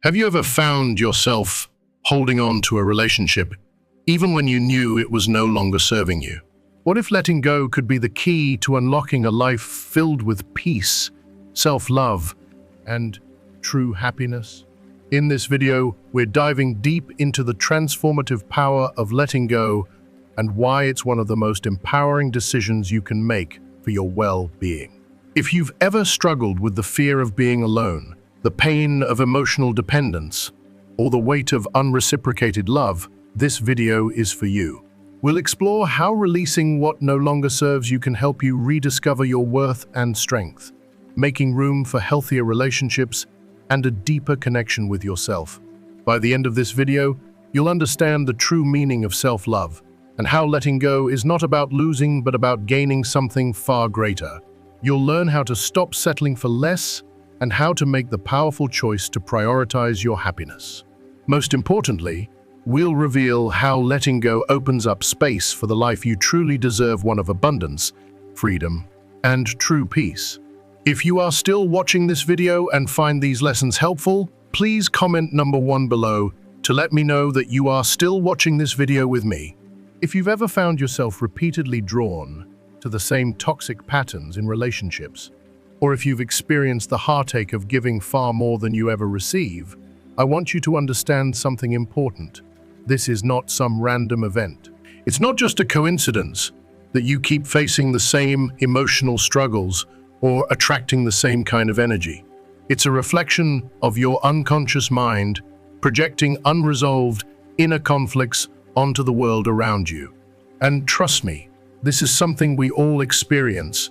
Have you ever found yourself holding on to a relationship even when you knew it was no longer serving you? What if letting go could be the key to unlocking a life filled with peace, self-love, and true happiness? In this video, we're diving deep into the transformative power of letting go and why it's one of the most empowering decisions you can make for your well-being. If you've ever struggled with the fear of being alone, the pain of emotional dependence, or the weight of unreciprocated love, this video is for you. We'll explore how releasing what no longer serves you can help you rediscover your worth and strength, making room for healthier relationships and a deeper connection with yourself. By the end of this video, you'll understand the true meaning of self-love and how letting go is not about losing but about gaining something far greater. You'll learn how to stop settling for less and how to make the powerful choice to prioritize your happiness. Most importantly, we'll reveal how letting go opens up space for the life you truly deserve, one of abundance, freedom, and true peace. If you are still watching this video and find these lessons helpful, please comment number 1 below to let me know that you are still watching this video with me. If you've ever found yourself repeatedly drawn to the same toxic patterns in relationships, or if you've experienced the heartache of giving far more than you ever receive, I want you to understand something important. This is not some random event. It's not just a coincidence that you keep facing the same emotional struggles or attracting the same kind of energy. It's a reflection of your unconscious mind projecting unresolved inner conflicts onto the world around you. And trust me, this is something we all experience,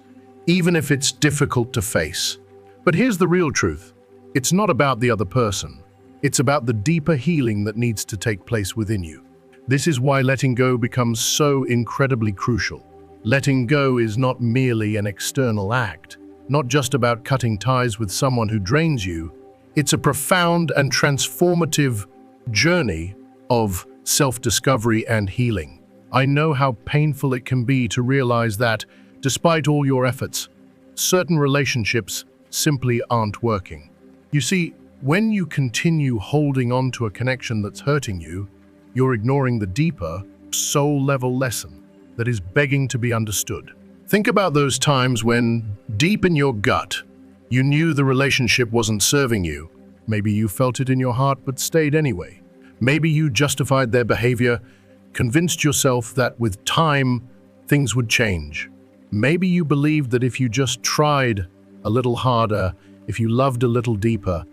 even if it's difficult to face. But here's the real truth. It's not about the other person. It's about the deeper healing that needs to take place within you. This is why letting go becomes so incredibly crucial. Letting go is not merely an external act, not just about cutting ties with someone who drains you. It's a profound and transformative journey of self-discovery and healing. I know how painful it can be to realize that, despite all your efforts, certain relationships simply aren't working. You see, when you continue holding on to a connection that's hurting you, you're ignoring the deeper, soul-level lesson that is begging to be understood. Think about those times when, deep in your gut, you knew the relationship wasn't serving you. Maybe you felt it in your heart but stayed anyway. Maybe you justified their behavior, convinced yourself that with time, things would change. Maybe you believed that if you just tried a little harder, if you loved a little deeper,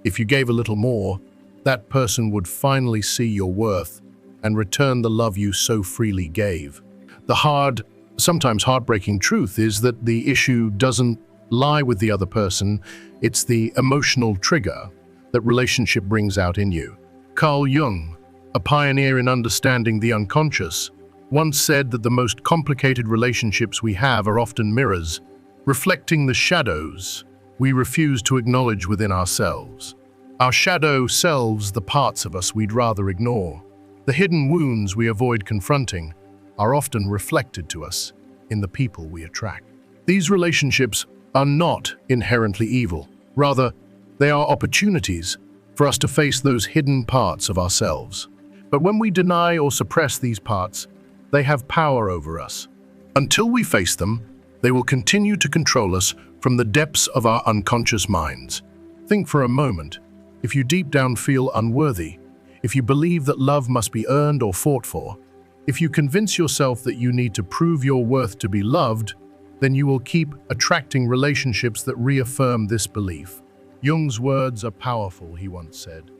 if you gave a little more, that person would finally see your worth and return the love you so freely gave. The hard, sometimes heartbreaking truth is that the issue doesn't lie with the other person, it's the emotional trigger that relationship brings out in you. Carl Jung, a pioneer in understanding the unconscious, once said that the most complicated relationships we have are often mirrors, reflecting the shadows we refuse to acknowledge within ourselves. Our shadow selves the parts of us we'd rather ignore. The hidden wounds we avoid confronting are often reflected to us in the people we attract. These relationships are not inherently evil. Rather, they are opportunities for us to face those hidden parts of ourselves. But when we deny or suppress these parts, they have power over us. Until we face them, they will continue to control us from the depths of our unconscious minds. Think for a moment. If you deep down feel unworthy, if you believe that love must be earned or fought for, if you convince yourself that you need to prove your worth to be loved, then you will keep attracting relationships that reaffirm this belief. Jung's words are powerful, he once said.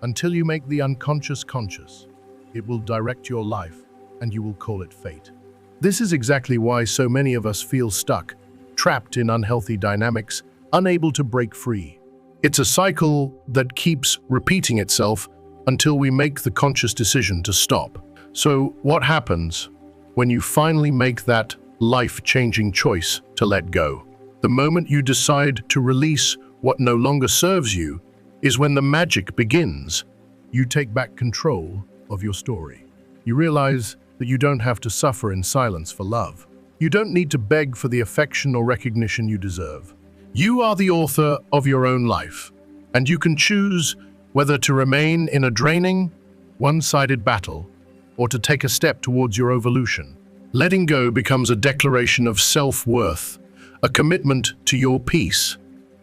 Until you make the unconscious conscious, it will direct your life, and you will call it fate. This is exactly why so many of us feel stuck, trapped in unhealthy dynamics, unable to break free. It's a cycle that keeps repeating itself until we make the conscious decision to stop. So what happens when you finally make that life-changing choice to let go? The moment you decide to release what no longer serves you is when the magic begins. You take back control of your story. You realize that you don't have to suffer in silence for love. You don't need to beg for the affection or recognition you deserve. You are the author of your own life, and you can choose whether to remain in a draining, one-sided battle or to take a step towards your evolution. Letting go becomes a declaration of self-worth, a commitment to your peace.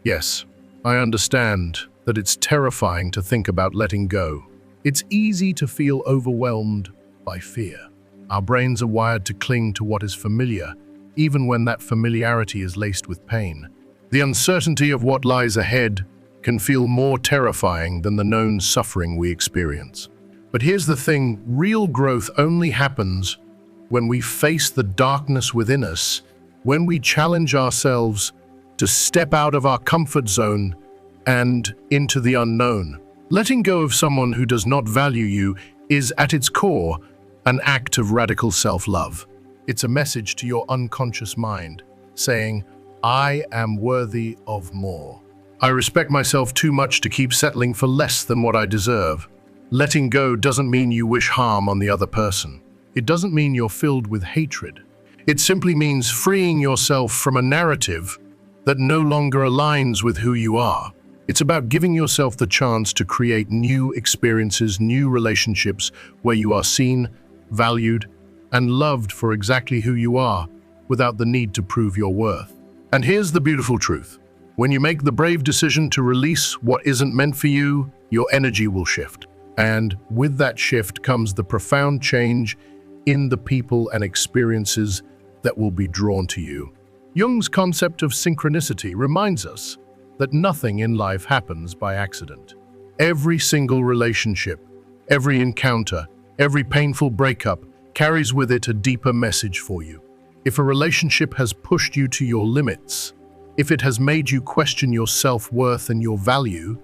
Yes, I understand that it's terrifying to think about letting go. It's easy to feel overwhelmed by fear. Our brains are wired to cling to what is familiar, even when that familiarity is laced with pain. The uncertainty of what lies ahead can feel more terrifying than the known suffering we experience. But here's the thing, real growth only happens when we face the darkness within us, when we challenge ourselves to step out of our comfort zone and into the unknown. Letting go of someone who does not value you is, at its core, an act of radical self-love. It's a message to your unconscious mind, saying, I am worthy of more. I respect myself too much to keep settling for less than what I deserve. Letting go doesn't mean you wish harm on the other person. It doesn't mean you're filled with hatred. It simply means freeing yourself from a narrative that no longer aligns with who you are. It's about giving yourself the chance to create new experiences, new relationships where you are seen, valued, and loved for exactly who you are without the need to prove your worth. And here's the beautiful truth. When you make the brave decision to release what isn't meant for you, your energy will shift. And with that shift comes the profound change in the people and experiences that will be drawn to you. Jung's concept of synchronicity reminds us that nothing in life happens by accident. Every single relationship, every encounter, every painful breakup carries with it a deeper message for you. If a relationship has pushed you to your limits, if it has made you question your self-worth and your value,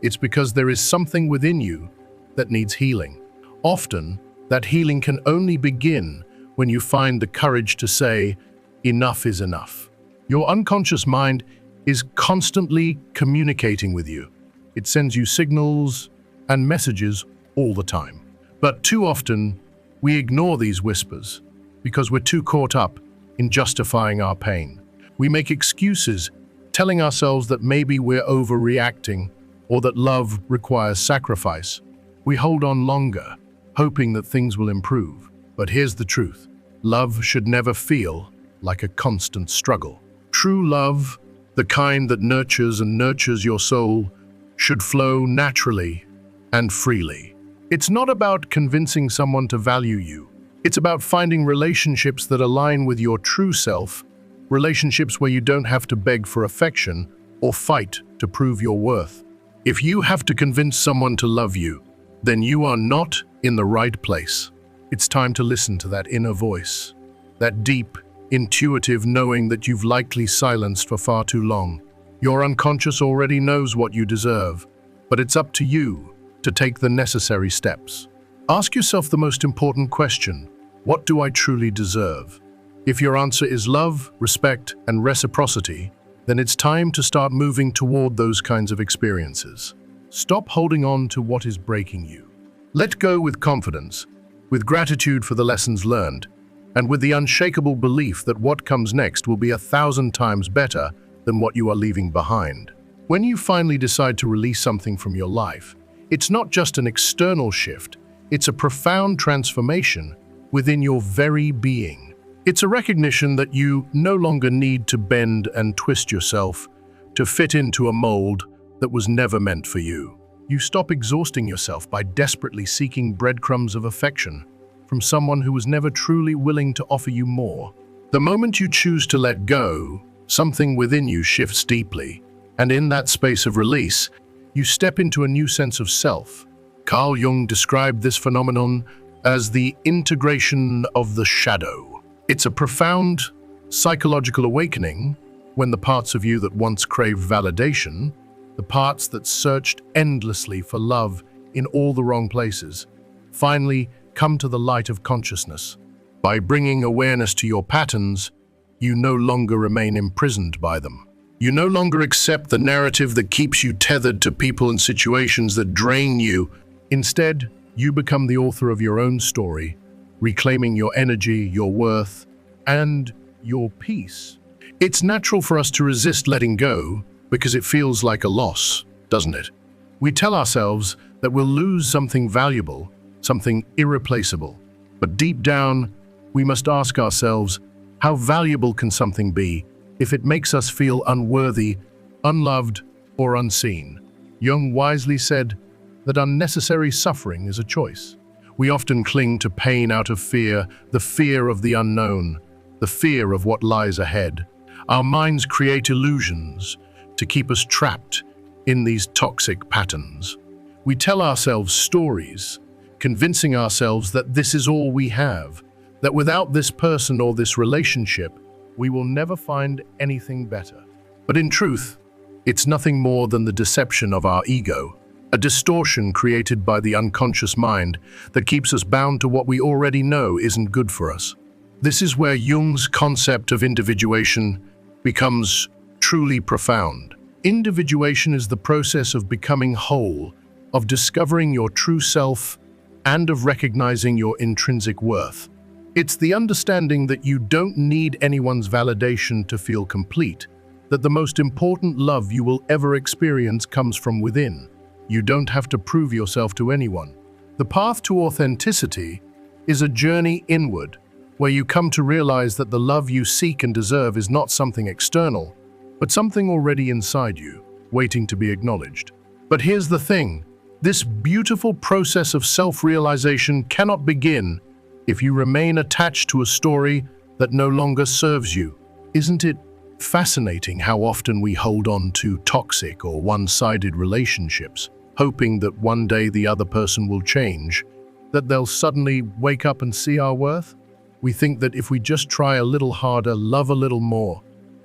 it's because there is something within you that needs healing. Often, that healing can only begin when you find the courage to say, enough is enough. Your unconscious mind is constantly communicating with you. It sends you signals and messages all the time. But too often, we ignore these whispers because we're too caught up in justifying our pain. We make excuses, telling ourselves that maybe we're overreacting or that love requires sacrifice. We hold on longer, hoping that things will improve. But here's the truth. Love should never feel like a constant struggle. True love, the kind that nurtures your soul, should flow naturally and freely. It's not about convincing someone to value you. It's about finding relationships that align with your true self, relationships where you don't have to beg for affection or fight to prove your worth. If you have to convince someone to love you, then you are not in the right place. It's time to listen to that inner voice, that deep, intuitive knowing that you've likely silenced for far too long. Your unconscious already knows what you deserve, but it's up to you to take the necessary steps. Ask yourself the most important question: what do I truly deserve? If your answer is love, respect, and reciprocity, then it's time to start moving toward those kinds of experiences. Stop holding on to what is breaking you. Let go with confidence, with gratitude for the lessons learned, and with the unshakable belief that what comes next will be 1,000 times better than what you are leaving behind. When you finally decide to release something from your life, it's not just an external shift, it's a profound transformation within your very being. It's a recognition that you no longer need to bend and twist yourself to fit into a mold that was never meant for you. You stop exhausting yourself by desperately seeking breadcrumbs of affection from someone who was never truly willing to offer you more. The moment you choose to let go, something within you shifts deeply, and in that space of release, you step into a new sense of self. Carl Jung described this phenomenon as the integration of the shadow. It's a profound psychological awakening when the parts of you that once craved validation, the parts that searched endlessly for love in all the wrong places, finally come to the light of consciousness. By bringing awareness to your patterns, you no longer remain imprisoned by them. You no longer accept the narrative that keeps you tethered to people and situations that drain you. Instead, you become the author of your own story, reclaiming your energy, your worth, and your peace. It's natural for us to resist letting go because it feels like a loss, doesn't it? We tell ourselves that we'll lose something valuable, something irreplaceable. But deep down, we must ask ourselves, how valuable can something be if it makes us feel unworthy, unloved, or unseen? Jung wisely said that unnecessary suffering is a choice. We often cling to pain out of fear, the fear of the unknown, the fear of what lies ahead. Our minds create illusions to keep us trapped in these toxic patterns. We tell ourselves stories, convincing ourselves that this is all we have, that without this person or this relationship, we will never find anything better. But in truth, it's nothing more than the deception of our ego, a distortion created by the unconscious mind that keeps us bound to what we already know isn't good for us. This is where Jung's concept of individuation becomes truly profound. Individuation is the process of becoming whole, of discovering your true self, and of recognizing your intrinsic worth. It's the understanding that you don't need anyone's validation to feel complete, that the most important love you will ever experience comes from within. You don't have to prove yourself to anyone. The path to authenticity is a journey inward, where you come to realize that the love you seek and deserve is not something external, but something already inside you, waiting to be acknowledged. But here's the thing, this beautiful process of self-realization cannot begin if you remain attached to a story that no longer serves you. Isn't it fascinating how often we hold on to toxic or one-sided relationships, hoping that one day the other person will change, that they'll suddenly wake up and see our worth? We think that if we just try a little harder, love a little more,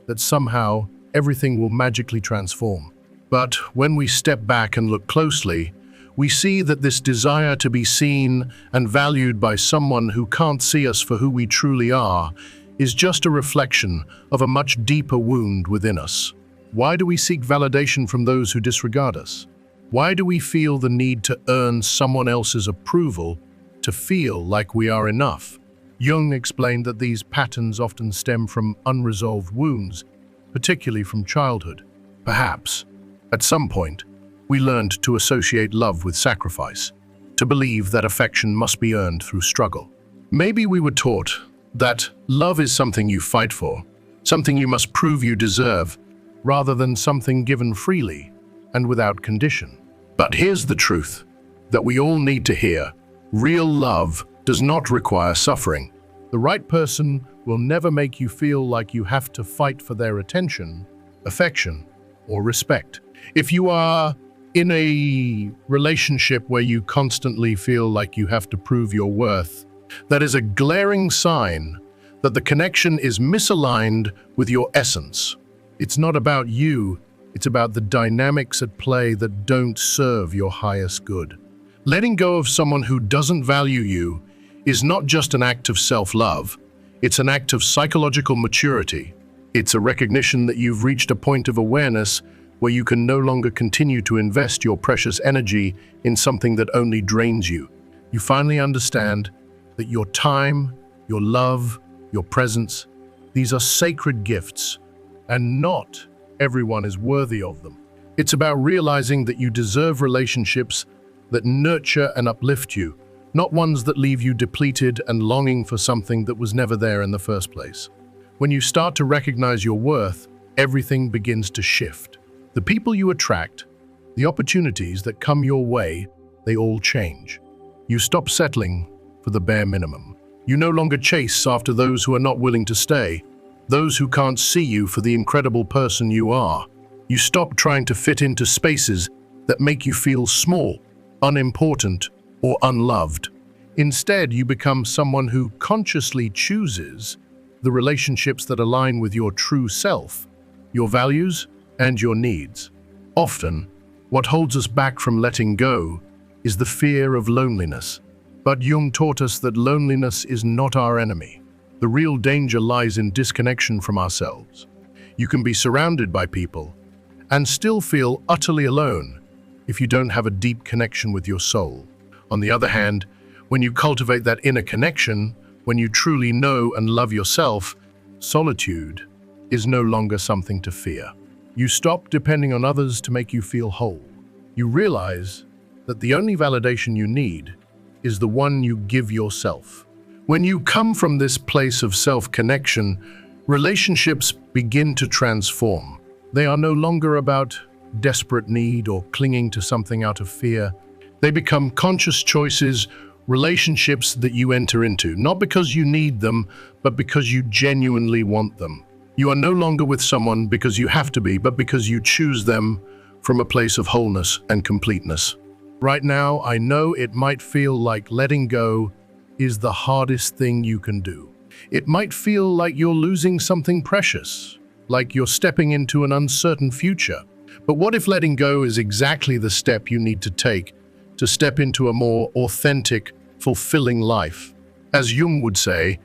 that somehow everything will magically transform. But when we step back and look closely, we see that this desire to be seen and valued by someone who can't see us for who we truly are is just a reflection of a much deeper wound within us. Why do we seek validation from those who disregard us? Why do we feel the need to earn someone else's approval to feel like we are enough? Jung explained that these patterns often stem from unresolved wounds, particularly from childhood. Perhaps, at some point, we learned to associate love with sacrifice, to believe that affection must be earned through struggle. Maybe we were taught that love is something you fight for, something you must prove you deserve, rather than something given freely and without condition. But here's the truth that we all need to hear. Real love does not require suffering. The right person will never make you feel like you have to fight for their attention, affection, or respect. If you are in a relationship where you constantly feel like you have to prove your worth, that is a glaring sign that the connection is misaligned with your essence. It's not about you, it's about the dynamics at play that don't serve your highest good. Letting go of someone who doesn't value you is not just an act of self-love, it's an act of psychological maturity. It's a recognition that you've reached a point of awareness where you can no longer continue to invest your precious energy in something that only drains you. You finally understand that your time, your love, your presence, these are sacred gifts, and not everyone is worthy of them. It's about realizing that you deserve relationships that nurture and uplift you, not ones that leave you depleted and longing for something that was never there in the first place. When you start to recognize your worth, everything begins to shift. The people you attract, the opportunities that come your way, they all change. You stop settling for the bare minimum. You no longer chase after those who are not willing to stay, those who can't see you for the incredible person you are. You stop trying to fit into spaces that make you feel small, unimportant, or unloved. Instead, you become someone who consciously chooses the relationships that align with your true self, your values, and your needs. Often, what holds us back from letting go is the fear of loneliness. But Jung taught us that loneliness is not our enemy. The real danger lies in disconnection from ourselves. You can be surrounded by people and still feel utterly alone if you don't have a deep connection with your soul. On the other hand, when you cultivate that inner connection, when you truly know and love yourself, solitude is no longer something to fear. You stop depending on others to make you feel whole. you realize that the only validation you need is the one you give yourself. When you come from this place of self-connection, relationships begin to transform. They are no longer about desperate need or clinging to something out of fear. They become conscious choices, relationships that you enter into, not because you need them, but because you genuinely want them. You are no longer with someone because you have to be, but because you choose them from a place of wholeness and completeness. Right now, I know it might feel like letting go is the hardest thing you can do. It might feel like you're losing something precious, like you're stepping into an uncertain future. But what if letting go is exactly the step you need to take to step into a more authentic, fulfilling life? As Jung would say,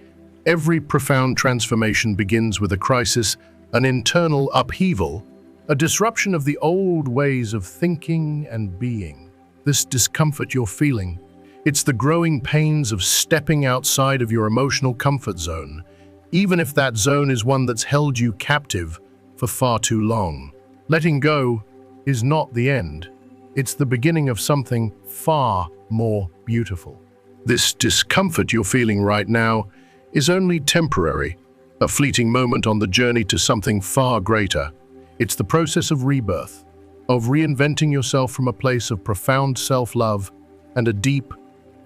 every profound transformation begins with a crisis, an internal upheaval, a disruption of the old ways of thinking and being. This discomfort you're feeling, it's the growing pains of stepping outside of your emotional comfort zone, even if that zone is one that's held you captive for far too long. Letting go is not the end. It's the beginning of something far more beautiful. This discomfort you're feeling right now is only temporary, a fleeting moment on the journey to something far greater. It's the process of rebirth, of reinventing yourself from a place of profound self-love and a deep,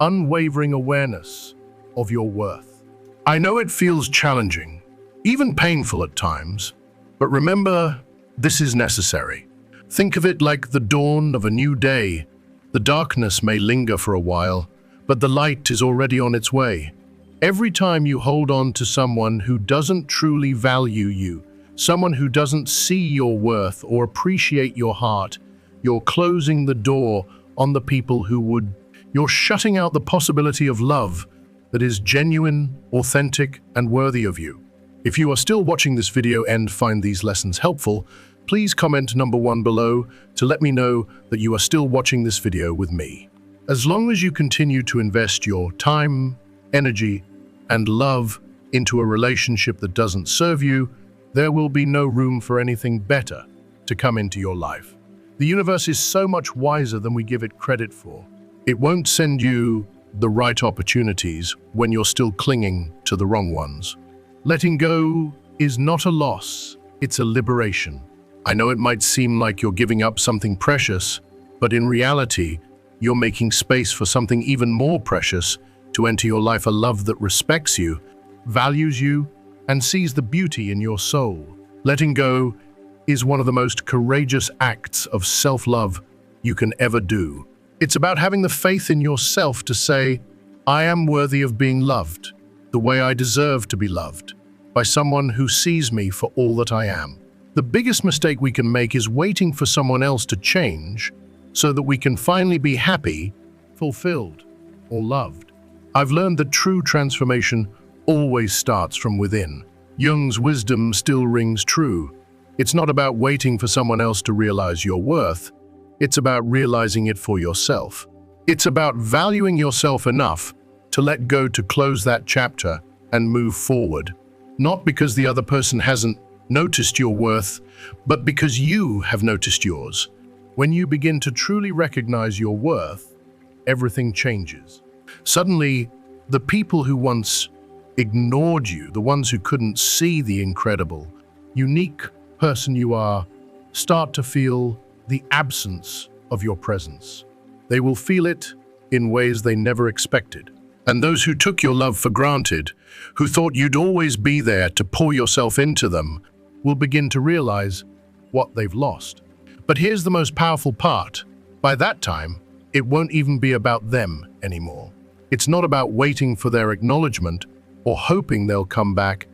unwavering awareness of your worth. I know it feels challenging, even painful at times, but remember, this is necessary. Think of it like the dawn of a new day. The darkness may linger for a while, but the light is already on its way. Every time you hold on to someone who doesn't truly value you, someone who doesn't see your worth or appreciate your heart, you're closing the door on the people who would. You're shutting out the possibility of love that is genuine, authentic, and worthy of you. If you are still watching this video and find these lessons helpful, please comment number 1 below to let me know that you are still watching this video with me. As long as you continue to invest your time, energy, and love into a relationship that doesn't serve you, there will be no room for anything better to come into your life. The universe is so much wiser than we give it credit for. It won't send you the right opportunities when you're still clinging to the wrong ones. Letting go is not a loss, it's a liberation. I know it might seem like you're giving up something precious, but in reality, you're making space for something even more precious to enter your life, a love that respects you, values you, and sees the beauty in your soul. Letting go is one of the most courageous acts of self-love you can ever do. It's about having the faith in yourself to say, I am worthy of being loved, the way I deserve to be loved, by someone who sees me for all that I am. The biggest mistake we can make is waiting for someone else to change so that we can finally be happy, fulfilled, or loved. I've learned that true transformation always starts from within. Jung's wisdom still rings true. It's not about waiting for someone else to realize your worth. It's about realizing it for yourself. It's about valuing yourself enough to let go, to close that chapter and move forward. Not because the other person hasn't noticed your worth, but because you have noticed yours. When you begin to truly recognize your worth, everything changes. Suddenly, the people who once ignored you, the ones who couldn't see the incredible, unique person you are, start to feel the absence of your presence. They will feel it in ways they never expected. And those who took your love for granted, who thought you'd always be there to pour yourself into them, will begin to realize what they've lost. But here's the most powerful part. By that time, it won't even be about them anymore. It's not about waiting for their acknowledgement or hoping they'll come back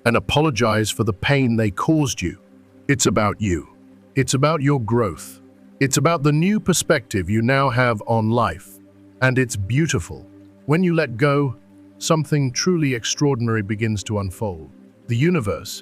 and apologize for the pain they caused you. It's about you. It's about your growth. It's about the new perspective you now have on life. And it's beautiful. When you let go, something truly extraordinary begins to unfold. The universe,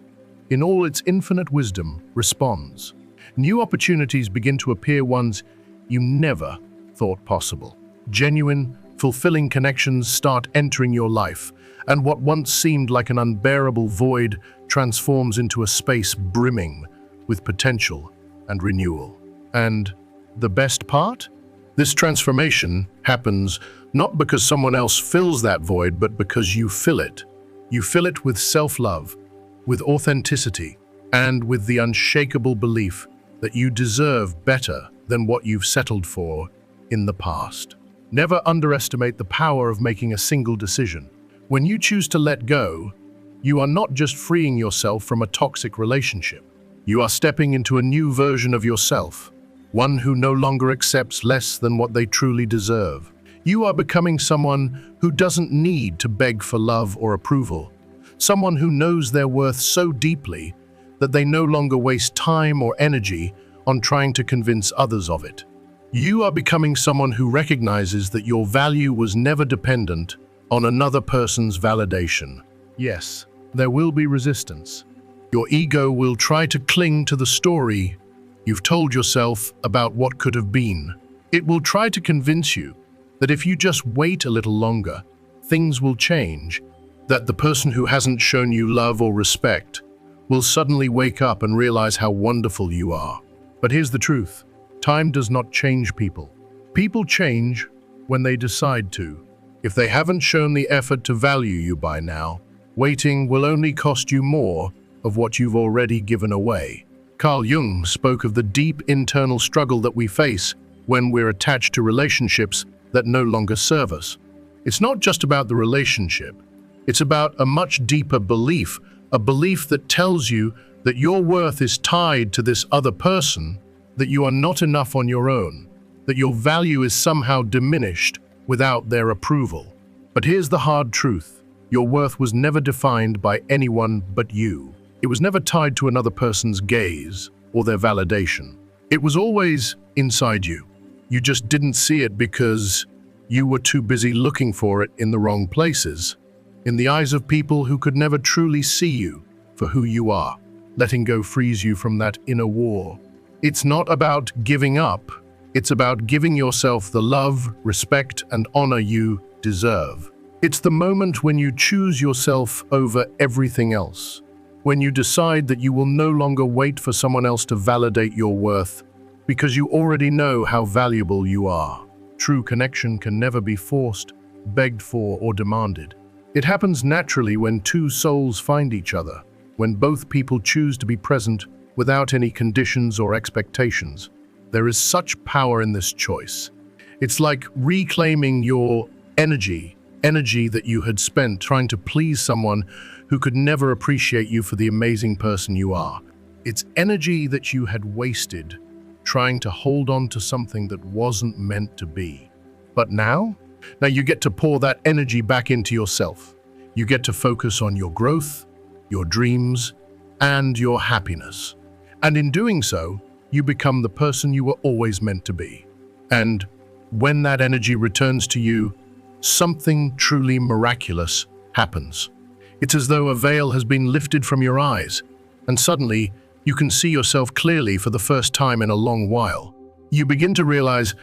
in all its infinite wisdom, responds. New opportunities begin to appear, ones you never thought possible. Genuine, fulfilling connections start entering your life, and what once seemed like an unbearable void transforms into a space brimming with potential and renewal. And the best part? This transformation happens not because someone else fills that void, but because you fill it. You fill it with self-love, with authenticity, and with the unshakable belief that you deserve better than what you've settled for in the past. Never underestimate the power of making a single decision. When you choose to let go, you are not just freeing yourself from a toxic relationship. You are stepping into a new version of yourself, one who no longer accepts less than what they truly deserve. You are becoming someone who doesn't need to beg for love or approval, someone who knows their worth so deeply that they no longer waste time or energy on trying to convince others of it. You are becoming someone who recognizes that your value was never dependent on another person's validation. Yes, there will be resistance. Your ego will try to cling to the story you've told yourself about what could have been. It will try to convince you that if you just wait a little longer, things will change, that the person who hasn't shown you love or respect will suddenly wake up and realize how wonderful you are. But here's the truth. Time does not change people. People change when they decide to. If they haven't shown the effort to value you by now, waiting will only cost you more of what you've already given away. Carl Jung spoke of the deep internal struggle that we face when we're attached to relationships that no longer serve us. It's not just about the relationship. It's about a much deeper belief, a belief that tells you that your worth is tied to this other person, that you are not enough on your own, that your value is somehow diminished without their approval. But here's the hard truth. Your worth was never defined by anyone but you. It was never tied to another person's gaze or their validation. It was always inside you. You just didn't see it because you were too busy looking for it in the wrong places, in the eyes of people who could never truly see you for who you are. Letting go frees you from that inner war. It's not about giving up. It's about giving yourself the love, respect, and honor you deserve. It's the moment when you choose yourself over everything else, when you decide that you will no longer wait for someone else to validate your worth because you already know how valuable you are. True connection can never be forced, begged for, or demanded. It happens naturally when two souls find each other, when both people choose to be present without any conditions or expectations. There is such power in this choice. It's like reclaiming your energy that you had spent trying to please someone who could never appreciate you for the amazing person you are. It's energy that you had wasted trying to hold on to something that wasn't meant to be. But now you get to pour that energy back into yourself. You get to focus on your growth, your dreams, and your happiness. And in doing so, you become the person you were always meant to be. And when that energy returns to you, something truly miraculous happens. It's as though a veil has been lifted from your eyes, and suddenly you can see yourself clearly for the first time in a long while. You begin to realize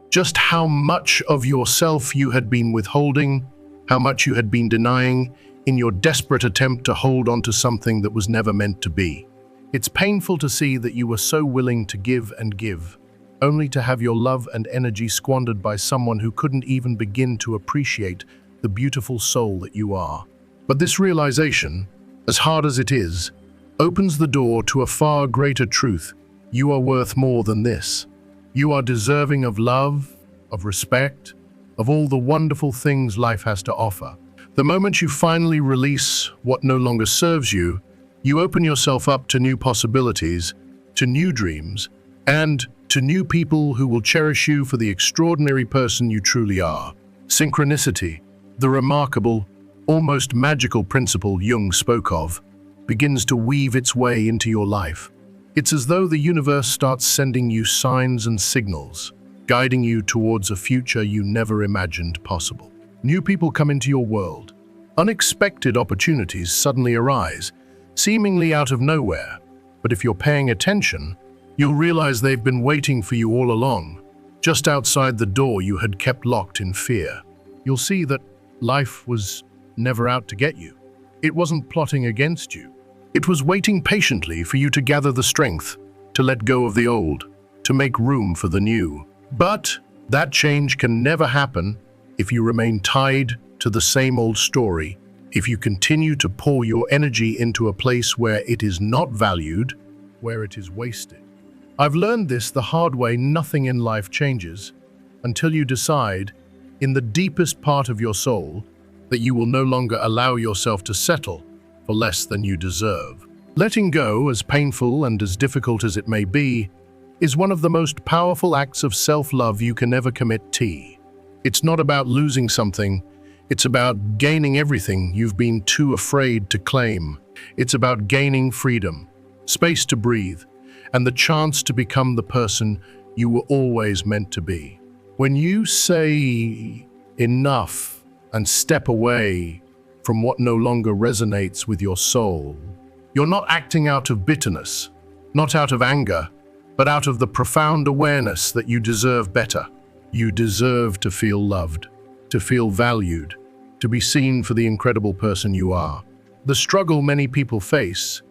just how much of yourself you had been withholding, how much you had been denying in your desperate attempt to hold on to something that was never meant to be. It's painful to see that you were so willing to give and give, only to have your love and energy squandered by someone who couldn't even begin to appreciate the beautiful soul that you are. But this realization, as hard as it is, opens the door to a far greater truth. You are worth more than this. You are deserving of love, of respect, of all the wonderful things life has to offer. The moment you finally release what no longer serves you, you open yourself up to new possibilities, to new dreams, and to new people who will cherish you for the extraordinary person you truly are. Synchronicity, the remarkable, almost magical principle Jung spoke of, begins to weave its way into your life. It's as though the universe starts sending you signs and signals, guiding you towards a future you never imagined possible. New people come into your world. Unexpected opportunities suddenly arise, seemingly out of nowhere. But if you're paying attention, you'll realize they've been waiting for you all along, just outside the door you had kept locked in fear. You'll see that life was never out to get you. It wasn't plotting against you. It was waiting patiently for you to gather the strength to let go of the old, to make room for the new. But that change can never happen if you remain tied to the same old story, if you continue to pour your energy into a place where it is not valued, where it is wasted. I've learned this the hard way. Nothing in life changes until you decide, in the deepest part of your soul, that you will no longer allow yourself to settle for less than you deserve. Letting go, as painful and as difficult as it may be, is one of the most powerful acts of self-love you can ever commit to. It's not about losing something, it's about gaining everything you've been too afraid to claim. It's about gaining freedom, space to breathe, and the chance to become the person you were always meant to be. When you say enough and step away from what no longer resonates with your soul, you're not acting out of bitterness, not out of anger, but out of the profound awareness that you deserve better. You deserve to feel loved, to feel valued, to be seen for the incredible person you are. The struggle many people face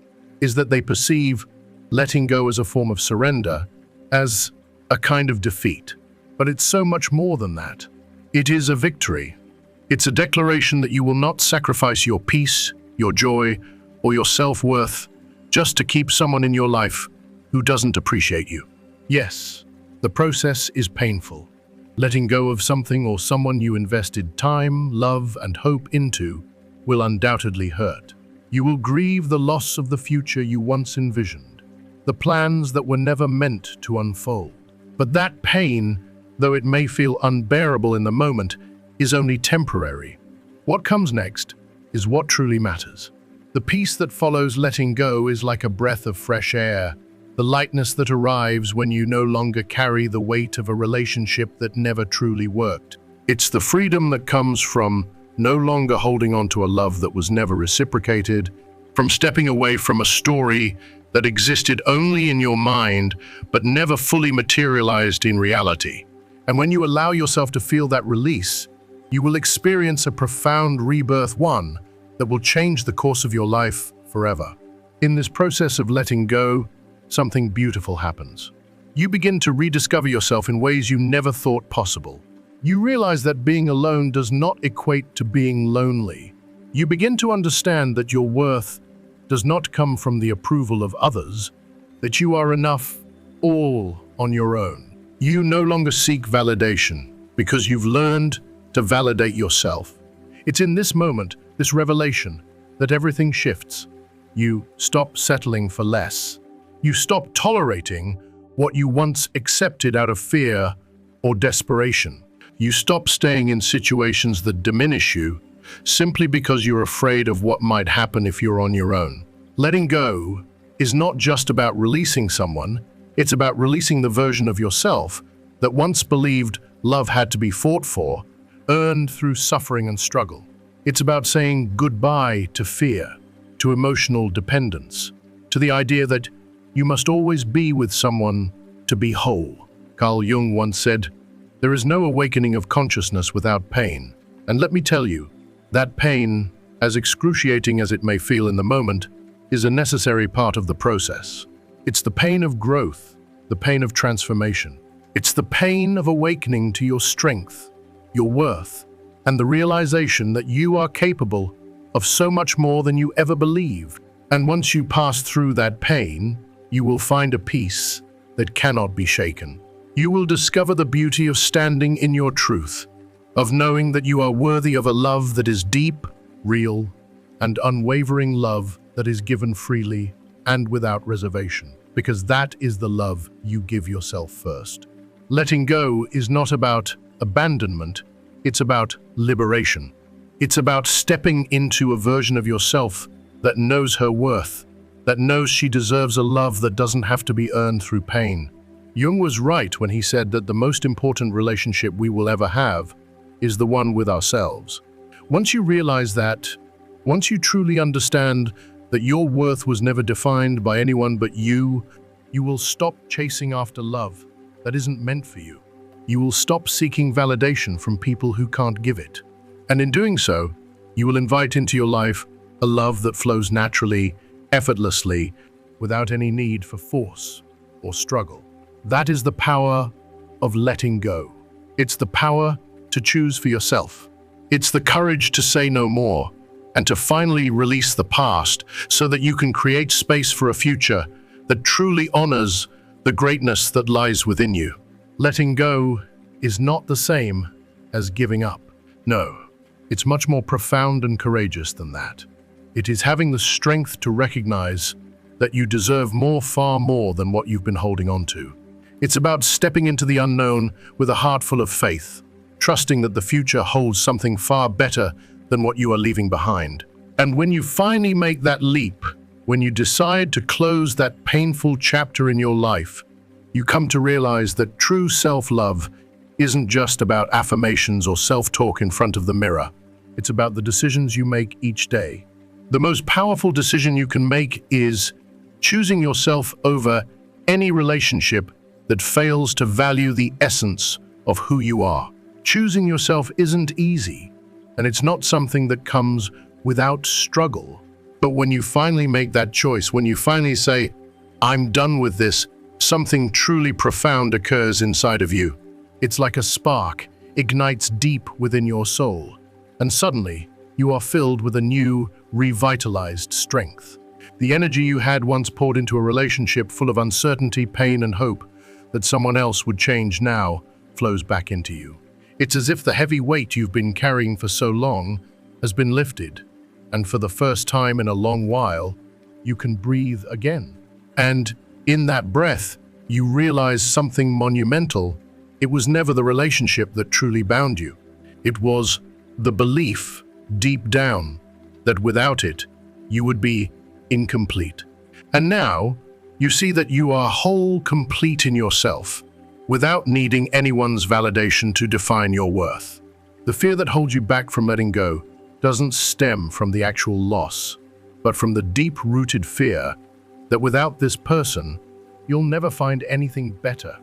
is that they perceive letting go as a form of surrender, as a kind of defeat. But it's so much more than that. It is a victory. It's a declaration that you will not sacrifice your peace, your joy, or your self-worth just to keep someone in your life who doesn't appreciate you. Yes, the process is painful. Letting go of something or someone you invested time, love, and hope into will undoubtedly hurt. You will grieve the loss of the future you once envisioned, the plans that were never meant to unfold. But that pain, though it may feel unbearable in the moment, is only temporary. What comes next is what truly matters. The peace that follows letting go is like a breath of fresh air, the lightness that arrives when you no longer carry the weight of a relationship that never truly worked. It's the freedom that comes from no longer holding on to a love that was never reciprocated, from stepping away from a story that existed only in your mind but never fully materialized in reality. And when you allow yourself to feel that release, you will experience a profound rebirth, one that will change the course of your life forever. In this process of letting go, something beautiful happens. You begin to rediscover yourself in ways you never thought possible. You realize that being alone does not equate to being lonely. You begin to understand that your worth does not come from the approval of others, that you are enough all on your own. You no longer seek validation because you've learned to validate yourself. It's in this moment, this revelation, that everything shifts. You stop settling for less. You stop tolerating what you once accepted out of fear or desperation. You stop staying in situations that diminish you simply because you're afraid of what might happen if you're on your own. Letting go is not just about releasing someone, it's about releasing the version of yourself that once believed love had to be fought for, earned through suffering and struggle. It's about saying goodbye to fear, to emotional dependence, to the idea that you must always be with someone to be whole. Carl Jung once said, "There is no awakening of consciousness without pain." And let me tell you, that pain, as excruciating as it may feel in the moment, is a necessary part of the process. It's the pain of growth, the pain of transformation. It's the pain of awakening to your strength, your worth, and the realization that you are capable of so much more than you ever believed. And once you pass through that pain, you will find a peace that cannot be shaken. You will discover the beauty of standing in your truth, of knowing that you are worthy of a love that is deep, real, and unwavering love that is given freely and without reservation, because that is the love you give yourself first. Letting go is not about abandonment, it's about liberation. It's about stepping into a version of yourself that knows her worth, that knows she deserves a love that doesn't have to be earned through pain. Jung was right when he said that the most important relationship we will ever have is the one with ourselves. Once you realize that, once you truly understand that your worth was never defined by anyone but you will stop chasing after love that isn't meant for you. You will stop seeking validation from people who can't give it. And in doing so, you will invite into your life a love that flows naturally, effortlessly, without any need for force or struggle. That is the power of letting go. It's the power to choose for yourself. It's the courage to say no more and to finally release the past so that you can create space for a future that truly honors the greatness that lies within you. Letting go is not the same as giving up. No, it's much more profound and courageous than that. It is having the strength to recognize that you deserve more, far more than what you've been holding on to. It's about stepping into the unknown with a heart full of faith, trusting that the future holds something far better than what you are leaving behind. And when you finally make that leap, when you decide to close that painful chapter in your life, you come to realize that true self-love isn't just about affirmations or self-talk in front of the mirror. It's about the decisions you make each day. The most powerful decision you can make is choosing yourself over any relationship that fails to value the essence of who you are. Choosing yourself isn't easy, and it's not something that comes without struggle. But when you finally make that choice, when you finally say, "I'm done with this," something truly profound occurs inside of you. It's like a spark ignites deep within your soul, and suddenly you are filled with a new, revitalized strength. The energy you had once poured into a relationship full of uncertainty, pain, and hope that someone else would change now flows back into you. It's as if the heavy weight you've been carrying for so long has been lifted, and for the first time in a long while, you can breathe again. And in that breath, you realize something monumental. It was never the relationship that truly bound you. It was the belief deep down that without it, you would be incomplete. And now, you see that you are whole, complete in yourself, without needing anyone's validation to define your worth. The fear that holds you back from letting go doesn't stem from the actual loss, but from the deep-rooted fear that without this person, you'll never find anything better,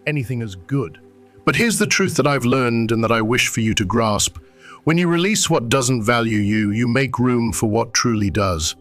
anything as good. But here's the truth that I've learned and that I wish for you to grasp. When you release what doesn't value you, you make room for what truly does.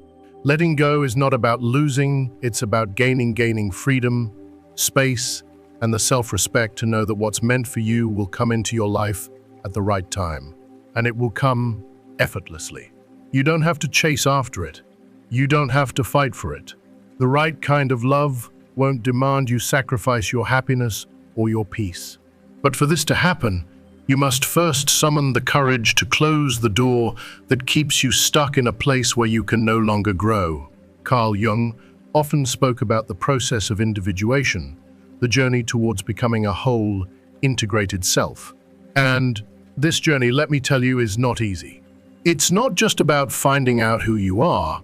Letting go is not about losing, it's about gaining freedom, space, and the self-respect to know that what's meant for you will come into your life at the right time. And it will come effortlessly. You don't have to chase after it. You don't have to fight for it. The right kind of love won't demand you sacrifice your happiness or your peace. But for this to happen, you must first summon the courage to close the door that keeps you stuck in a place where you can no longer grow. Carl Jung often spoke about the process of individuation, the journey towards becoming a whole, integrated self. And this journey, let me tell you, is not easy. It's not just about finding out who you are.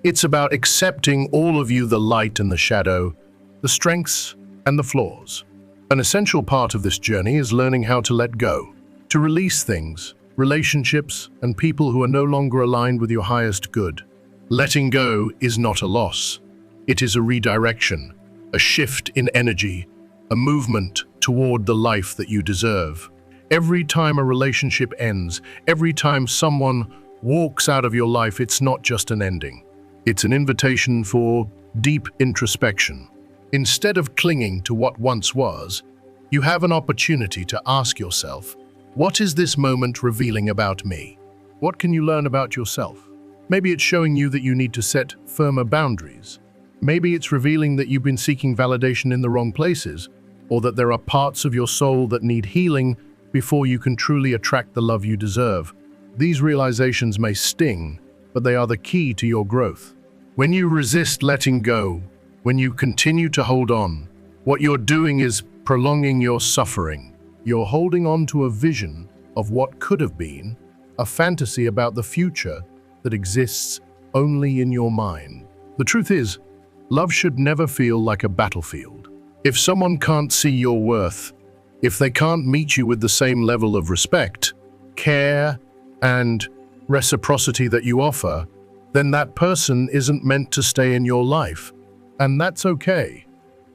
It's about accepting all of you, the light and the shadow, the strengths and the flaws. An essential part of this journey is learning how to let go, to release things, relationships, and people who are no longer aligned with your highest good. Letting go is not a loss. It is a redirection, a shift in energy, a movement toward the life that you deserve. Every time a relationship ends, every time someone walks out of your life, it's not just an ending. It's an invitation for deep introspection. Instead of clinging to what once was, you have an opportunity to ask yourself, what is this moment revealing about me? What can you learn about yourself? Maybe it's showing you that you need to set firmer boundaries. Maybe it's revealing that you've been seeking validation in the wrong places, or that there are parts of your soul that need healing before you can truly attract the love you deserve. These realizations may sting, but they are the key to your growth. When you resist letting go, when you continue to hold on, what you're doing is prolonging your suffering. You're holding on to a vision of what could have been, a fantasy about the future that exists only in your mind. The truth is, love should never feel like a battlefield. If someone can't see your worth, if they can't meet you with the same level of respect, care, and reciprocity that you offer, then that person isn't meant to stay in your life. And that's okay.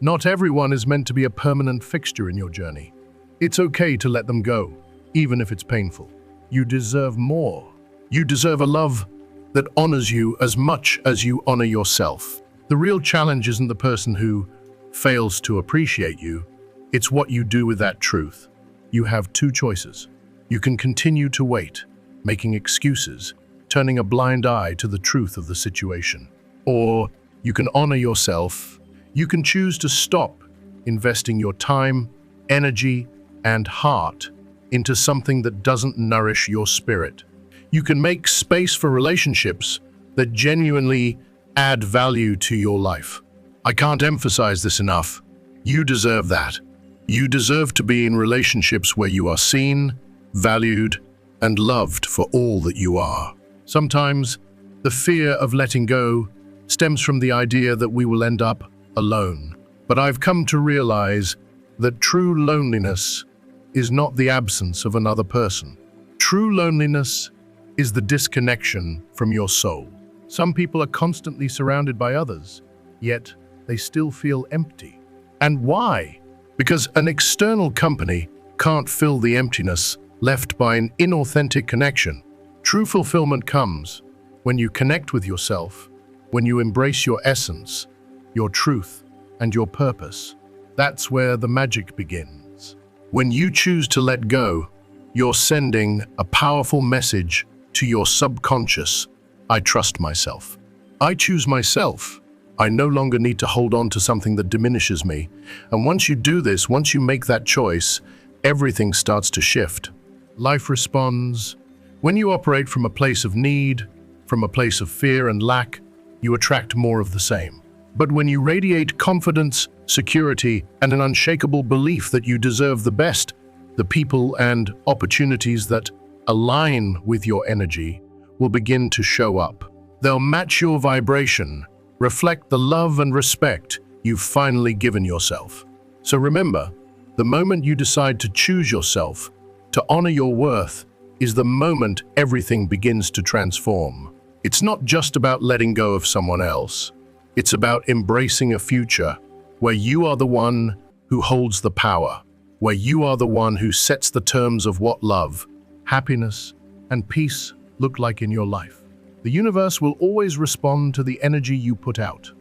Not everyone is meant to be a permanent fixture in your journey. It's okay to let them go, even if it's painful. You deserve more. You deserve a love that honors you as much as you honor yourself. The real challenge isn't the person who fails to appreciate you, it's what you do with that truth. You have two choices. You can continue to wait, making excuses, turning a blind eye to the truth of the situation. Or you can honor yourself. You can choose to stop investing your time, energy, and heart into something that doesn't nourish your spirit. You can make space for relationships that genuinely add value to your life. I can't emphasize this enough. You deserve that. You deserve to be in relationships where you are seen, valued, and loved for all that you are. Sometimes, the fear of letting go stems from the idea that we will end up alone. But I've come to realize that true loneliness is not the absence of another person. True loneliness is the disconnection from your soul. Some people are constantly surrounded by others, yet they still feel empty. And why? Because an external company can't fill the emptiness left by an inauthentic connection. True fulfillment comes when you connect with yourself, when you embrace your essence, your truth, and your purpose. That's where the magic begins. When you choose to let go, you're sending a powerful message to your subconscious. I trust myself. I choose myself. I no longer need to hold on to something that diminishes me. And once you do this, once you make that choice, everything starts to shift. Life responds. When you operate from a place of need, from a place of fear and lack, you attract more of the same. But when you radiate confidence, security, and an unshakable belief that you deserve the best, the people and opportunities that align with your energy will begin to show up. They'll match your vibration, reflect the love and respect you've finally given yourself. So remember, the moment you decide to choose yourself, to honor your worth, is the moment everything begins to transform. It's not just about letting go of someone else. It's about embracing a future where you are the one who holds the power, where you are the one who sets the terms of what love, happiness, and peace look like in your life. The universe will always respond to the energy you put out.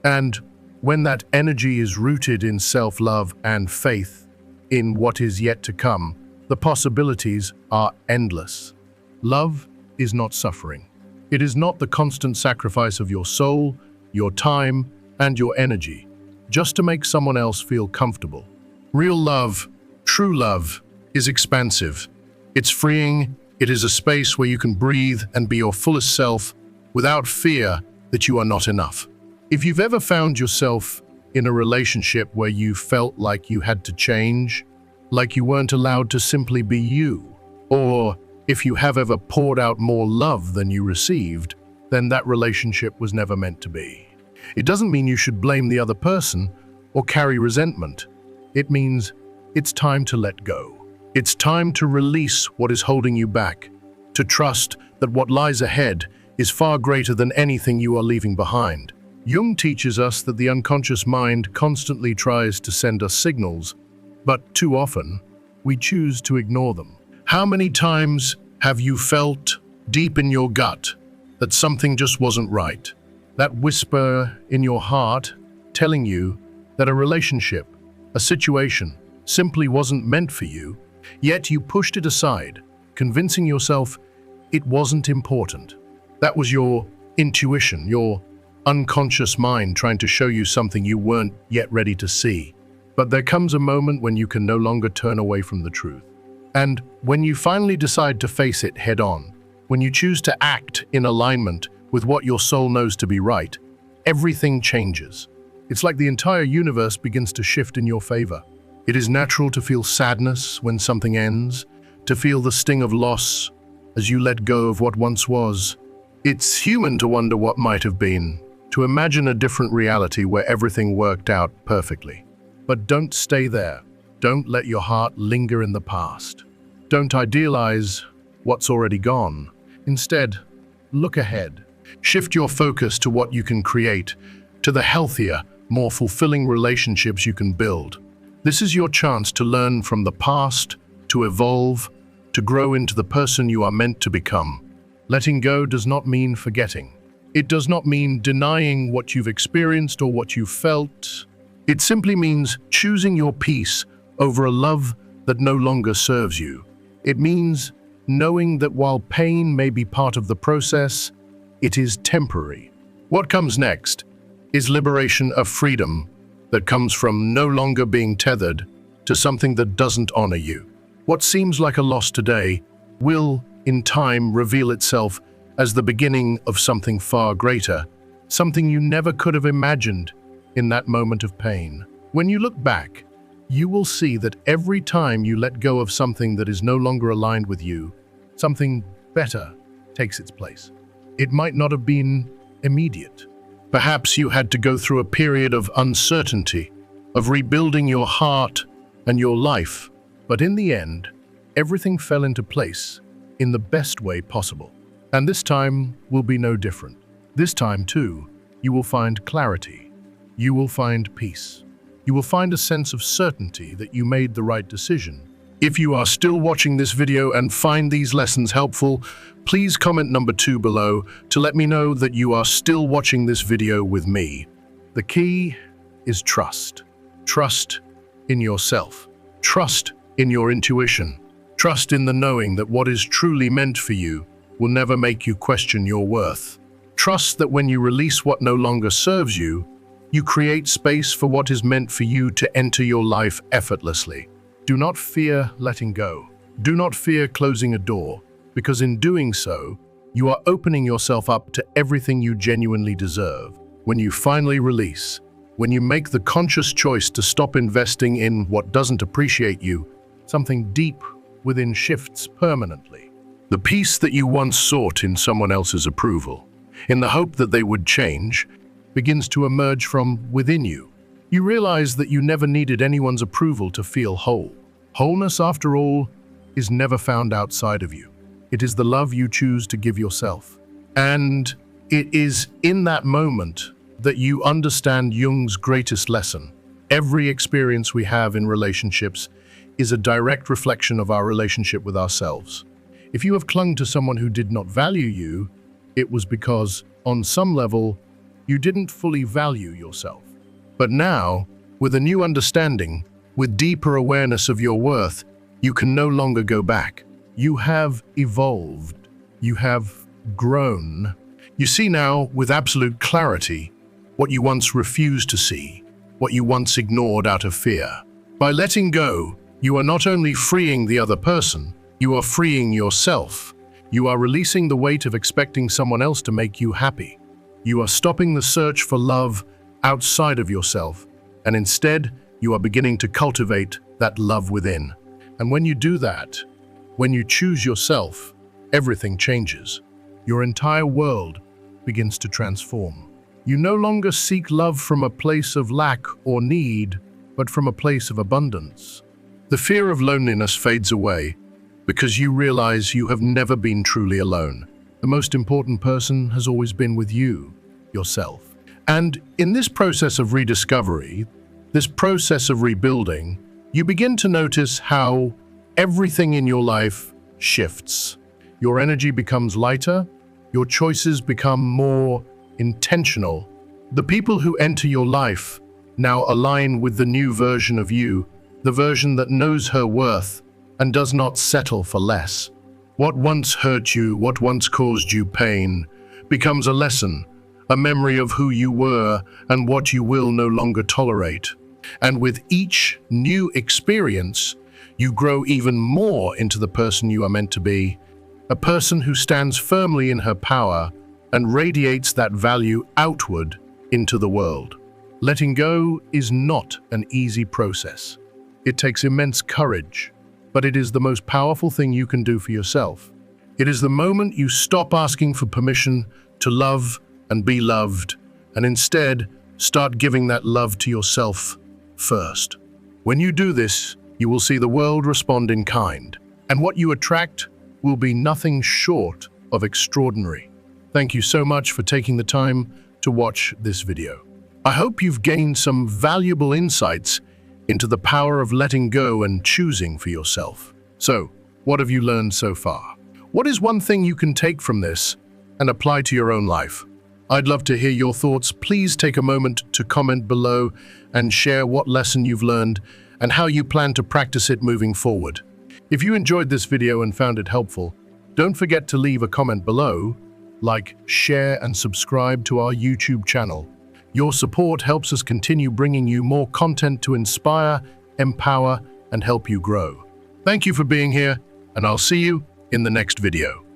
And when that energy is rooted in self-love and faith in what is yet to come, the possibilities are endless. Love is not suffering. It is not the constant sacrifice of your soul, your time, and your energy, just to make someone else feel comfortable. Real love, true love, is expansive. It's freeing. It is a space where you can breathe and be your fullest self without fear that you are not enough. If you've ever found yourself in a relationship where you felt like you had to change, like you weren't allowed to simply be you, or if you have ever poured out more love than you received, then that relationship was never meant to be. It doesn't mean you should blame the other person or carry resentment. It means it's time to let go. It's time to release what is holding you back, to trust that what lies ahead is far greater than anything you are leaving behind. Jung teaches us that the unconscious mind constantly tries to send us signals, but too often, we choose to ignore them. How many times have you felt deep in your gut that something just wasn't right? That whisper in your heart telling you that a relationship, a situation, simply wasn't meant for you, yet you pushed it aside, convincing yourself it wasn't important. That was your intuition, your unconscious mind trying to show you something you weren't yet ready to see. But there comes a moment when you can no longer turn away from the truth. And when you finally decide to face it head on, when you choose to act in alignment with what your soul knows to be right, everything changes. It's like the entire universe begins to shift in your favor. It is natural to feel sadness when something ends, to feel the sting of loss as you let go of what once was. It's human to wonder what might have been, to imagine a different reality where everything worked out perfectly. But don't stay there. Don't let your heart linger in the past. Don't idealize what's already gone. Instead, look ahead. Shift your focus to what you can create, to the healthier, more fulfilling relationships you can build. This is your chance to learn from the past, to evolve, to grow into the person you are meant to become. Letting go does not mean forgetting. It does not mean denying what you've experienced or what you've felt. It simply means choosing your peace over a love that no longer serves you. It means knowing that while pain may be part of the process, it is temporary. What comes next is liberation of freedom that comes from no longer being tethered to something that doesn't honor you. What seems like a loss today will, in time, reveal itself as the beginning of something far greater, something you never could have imagined in that moment of pain. When you look back, you will see that every time you let go of something that is no longer aligned with you, something better takes its place. It might not have been immediate. Perhaps you had to go through a period of uncertainty, of rebuilding your heart and your life, but in the end, everything fell into place in the best way possible. And this time will be no different. This time, too, you will find clarity. You will find peace. You will find a sense of certainty that you made the right decision. If you are still watching this video and find these lessons helpful, please comment number 2 below to let me know that you are still watching this video with me. The key is trust. Trust in yourself. Trust in your intuition. Trust in the knowing that what is truly meant for you will never make you question your worth. Trust that when you release what no longer serves you, you create space for what is meant for you to enter your life effortlessly. Do not fear letting go. Do not fear closing a door, because in doing so, you are opening yourself up to everything you genuinely deserve. When you finally release, when you make the conscious choice to stop investing in what doesn't appreciate you, something deep within shifts permanently. The peace that you once sought in someone else's approval, in the hope that they would change, begins to emerge from within you. You realize that you never needed anyone's approval to feel whole. Wholeness, after all, is never found outside of you. It is the love you choose to give yourself. And it is in that moment that you understand Jung's greatest lesson. Every experience we have in relationships is a direct reflection of our relationship with ourselves. If you have clung to someone who did not value you, it was because, on some level, you didn't fully value yourself. But now, with a new understanding, with deeper awareness of your worth, you can no longer go back. You have evolved. You have grown. You see now, with absolute clarity, what you once refused to see, what you once ignored out of fear. By letting go, you are not only freeing the other person, you are freeing yourself. You are releasing the weight of expecting someone else to make you happy. You are stopping the search for love outside of yourself, and instead, you are beginning to cultivate that love within. And when you do that, when you choose yourself, everything changes. Your entire world begins to transform. You no longer seek love from a place of lack or need, but from a place of abundance. The fear of loneliness fades away because you realize you have never been truly alone. The most important person has always been with you, yourself. And in this process of rediscovery, this process of rebuilding, you begin to notice how everything in your life shifts. Your energy becomes lighter, your choices become more intentional. The people who enter your life now align with the new version of you, the version that knows her worth and does not settle for less. What once hurt you, what once caused you pain, becomes a lesson, a memory of who you were and what you will no longer tolerate. And with each new experience, you grow even more into the person you are meant to be, a person who stands firmly in her power and radiates that value outward into the world. Letting go is not an easy process. It takes immense courage, but it is the most powerful thing you can do for yourself. It is the moment you stop asking for permission to love and be loved, and instead start giving that love to yourself first. When you do this, you will see the world respond in kind, and what you attract will be nothing short of extraordinary. Thank you so much for taking the time to watch this video. I hope you've gained some valuable insights into the power of letting go and choosing for yourself. So, what have you learned so far? What is one thing you can take from this and apply to your own life? I'd love to hear your thoughts. Please take a moment to comment below and share what lesson you've learned and how you plan to practice it moving forward. If you enjoyed this video and found it helpful, don't forget to leave a comment below, like, share, and subscribe to our YouTube channel. Your support helps us continue bringing you more content to inspire, empower, and help you grow. Thank you for being here, and I'll see you in the next video.